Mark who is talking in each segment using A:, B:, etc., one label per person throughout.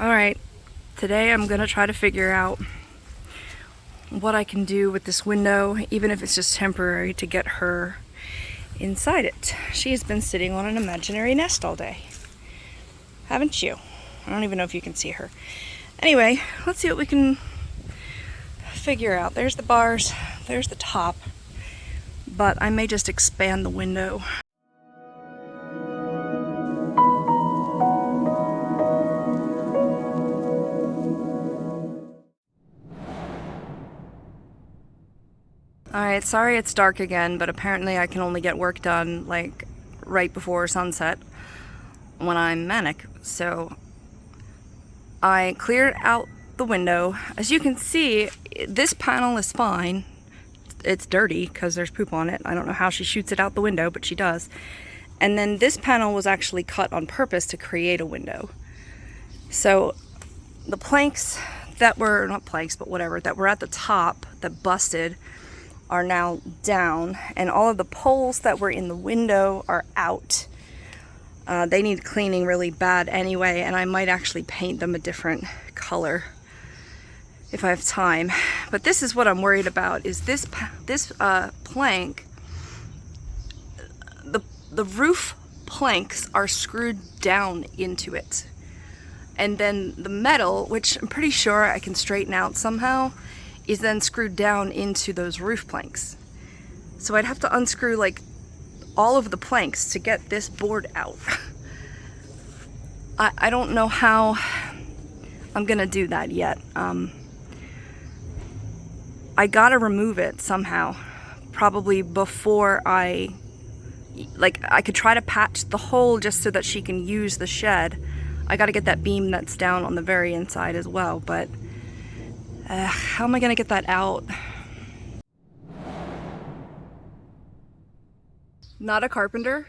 A: Alright, today I'm gonna try to figure out what I can do with this window, even if it's just temporary, to get her inside it. She has been sitting on an imaginary nest all day. Haven't you? I don't even know if you can see her. Anyway, let's see what we can figure out. There's the bars, there's the top, but I may just expand the window. Alright, sorry it's dark again, but apparently I can only get work done like right before sunset when I'm manic. So I cleared out the window. As you can see, this panel is fine. It's dirty because there's poop on it. I don't know how she shoots it out the window, but she does. And then this panel was actually cut on purpose to create a window. So the planks that were, not planks, but whatever, that were at the top that busted are now down, and all of the poles that were in the window are out. They need cleaning really bad anyway, and I might actually paint them a different color if I have time. But this is what I'm worried about, is this plank, the roof planks are screwed down into it. And then the metal, which I'm pretty sure I can straighten out somehow, is then screwed down into those roof planks. So I'd have to unscrew like all of the planks to get this board out. I don't know how I'm gonna do that yet. I gotta remove it somehow, probably before I could try to patch the hole just so that she can use the shed. I gotta get that beam that's down on the very inside as well, but how am I gonna get that out? Not a carpenter,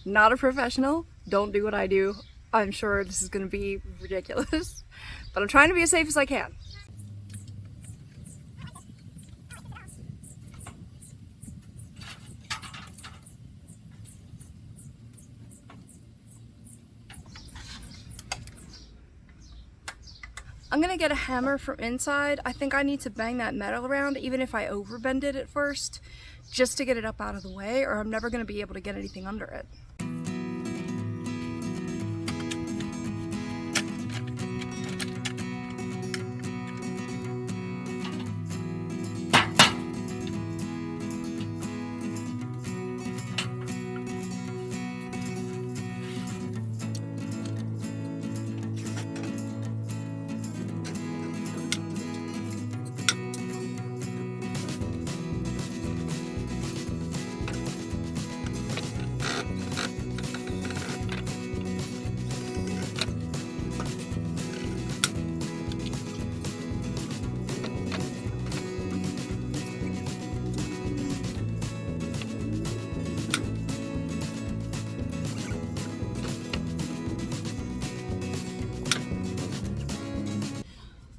A: not a professional, don't do what I do. I'm sure this is gonna be ridiculous, but I'm trying to be as safe as I can. I'm gonna get a hammer from inside. I think I need to bang that metal around, even if I overbend it at first, just to get it up out of the way, or I'm never gonna be able to get anything under it.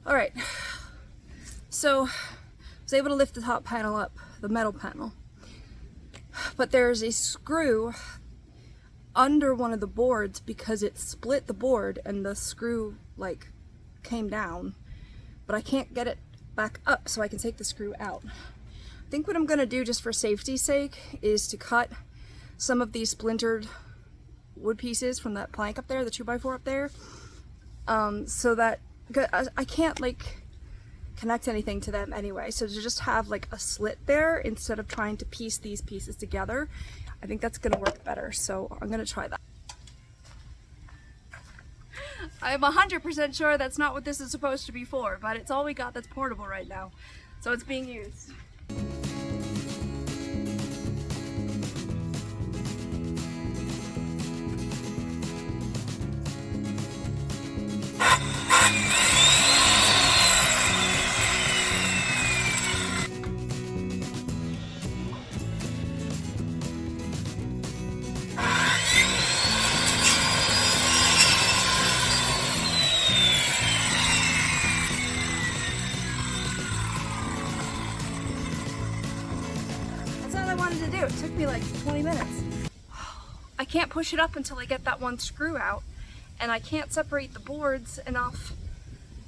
A: Alright, so I was able to lift the top panel up, the metal panel, but there's a screw under one of the boards because it split the board and the screw like came down, but I can't get it back up so I can take the screw out. I think what I'm going to do, just for safety's sake, is to cut some of these splintered wood pieces from that plank up there, the 2x4 up there, so that I can't like connect anything to them anyway, so to just have like a slit there instead of trying to piece these pieces together, I think that's gonna work better, so I'm gonna try that. I'm 100% sure that's not what this is supposed to be for, but it's all we got that's portable right now, so it's being used. To do. It took me like 20 minutes. I can't push it up until I get that one screw out, and I can't separate the boards enough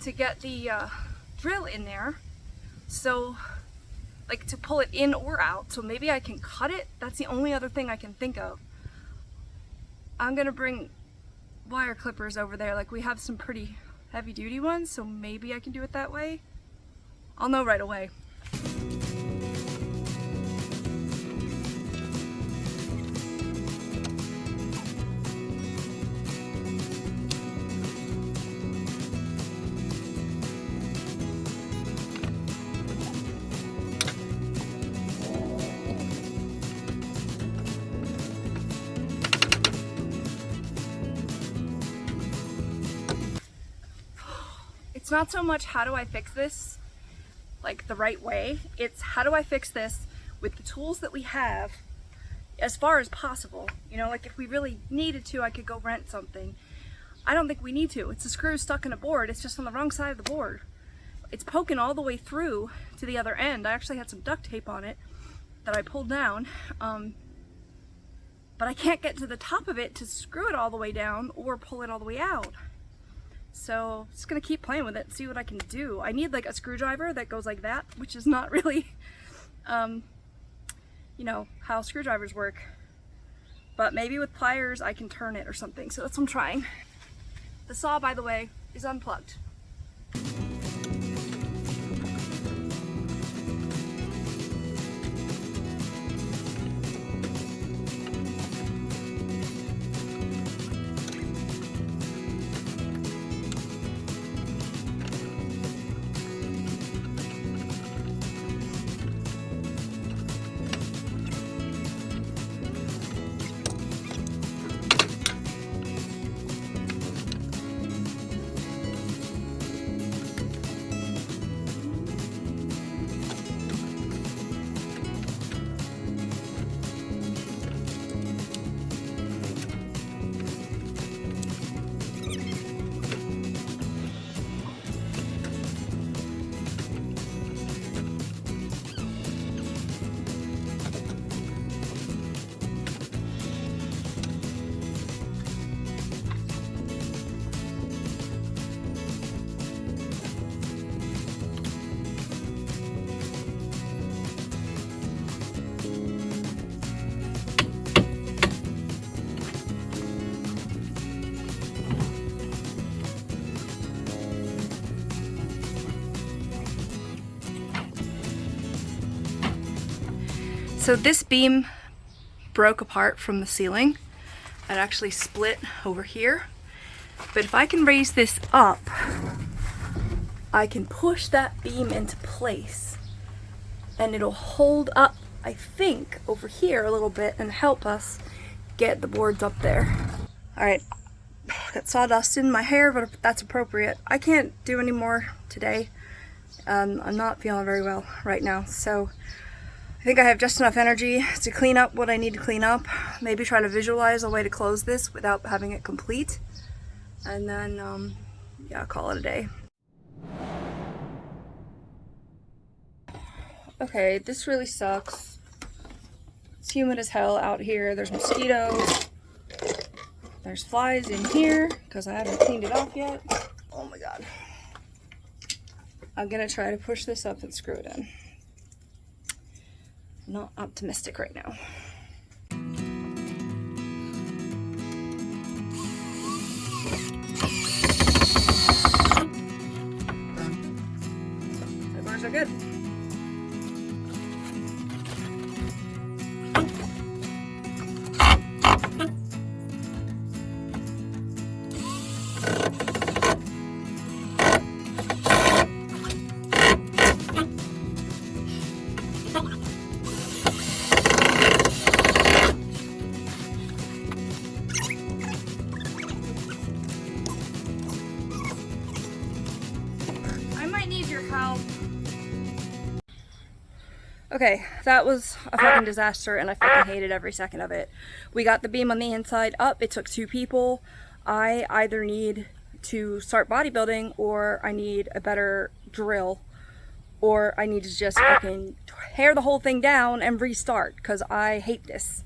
A: to get the drill in there, so like to pull it in or out. So maybe I can cut it. That's the only other thing I can think of. I'm gonna bring wire clippers over there. Like, we have some pretty heavy duty ones, so maybe I can do it that way. I'll know right away. It's not so much how do I fix this like the right way, it's how do I fix this with the tools that we have as far as possible. You know, like if we really needed to, I could go rent something. I don't think we need to. It's a screw stuck in a board. It's just on the wrong side of the board. It's poking all the way through to the other end. I actually had some duct tape on it that I pulled down, but I can't get to the top of it to screw it all the way down or pull it all the way out. So I'm just gonna keep playing with it and see what I can do. I need like a screwdriver that goes like that, which is not really, you know, how screwdrivers work. But maybe with pliers I can turn it or something. So that's what I'm trying. The saw, by the way, is unplugged. So this beam broke apart from the ceiling. It actually split over here. But if I can raise this up, I can push that beam into place and it'll hold up, I think, over here a little bit and help us get the boards up there. All right, got sawdust in my hair, but that's appropriate. I can't do any more today. I'm not feeling very well right now, so I think I have just enough energy to clean up what I need to clean up, maybe try to visualize a way to close this without having it complete, and then, yeah, call it a day. Okay, this really sucks. It's humid as hell out here. There's mosquitoes. There's flies in here because I haven't cleaned it off yet. Oh my god. I'm gonna try to push this up and screw it in. Not optimistic right now. The bars are good. Okay, that was a fucking disaster and I fucking hated every second of it. We got the beam on the inside up. It took 2 people. I either need to start bodybuilding or I need a better drill or I need to just fucking tear the whole thing down and restart because I hate this.